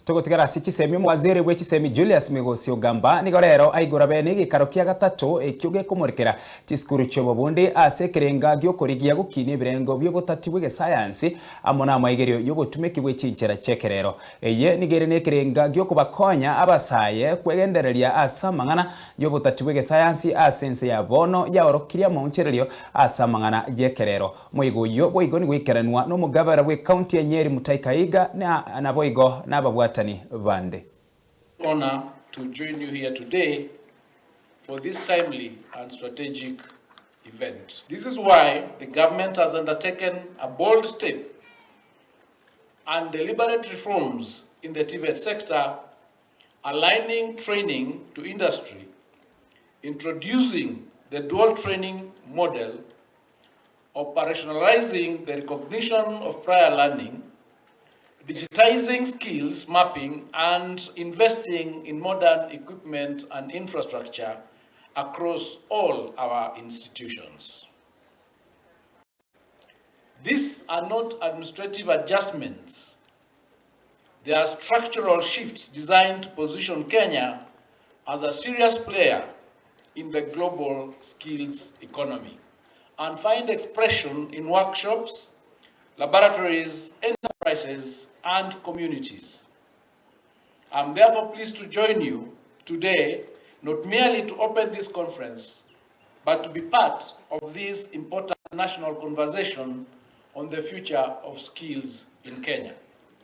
tugutigara chisemi waziri we chisemi Julius Migosi Ogamba nigo rero aigura bene gikaro kia gatatu ekiuge kumurikira CHISUKURU chobobundi ase kirenga gyokorigia Gokinia Ebirengo byobotati bwe science amona amaigerio yogotumikibwe chinchera chekerero eye nigere ne kirenga gyokubakonya ABASAE kwegendereria asa mang'ana yobotati bwe science asense ya bono ya orokiria monchererio asa mang'ana yekerero moigoyo boigo ni gwikeranwa no mugabara bwe county ya NYERI Mutaikaiga na boigo na babwatani bande. Honor to join you here today for this timely and strategic event. This is why the government has undertaken a bold step and deliberate reforms in the TVET sector, aligning training to industry, introducing the dual training model, operationalizing the recognition of prior learning, digitizing skills mapping, and investing in modern equipment and infrastructure across all our institutions. These are not administrative adjustments. They are structural shifts designed to position Kenya as a serious player in the global skills economy and find expression in workshops, laboratories, enterprises, and communities. I'm therefore pleased to join you today, not merely to open this conference, but to be part of this important national conversation on the future of skills in Kenya.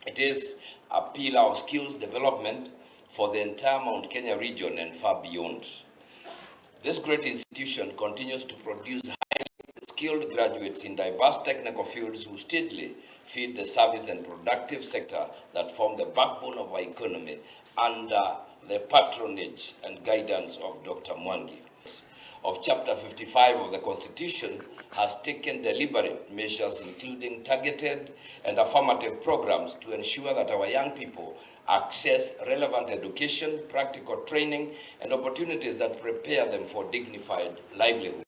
It is a pillar of skills development for the entire Mount Kenya region and far beyond. This great institution continues to produce highly skilled graduates in diverse technical fields who steadily feed the service and productive sector that form the backbone of our economy under the patronage and guidance of Dr. Mwangi. Of Chapter 55 of the Constitution has taken deliberate measures including targeted and affirmative programs to ensure that our young people access relevant education, practical training, and opportunities that prepare them for dignified livelihood.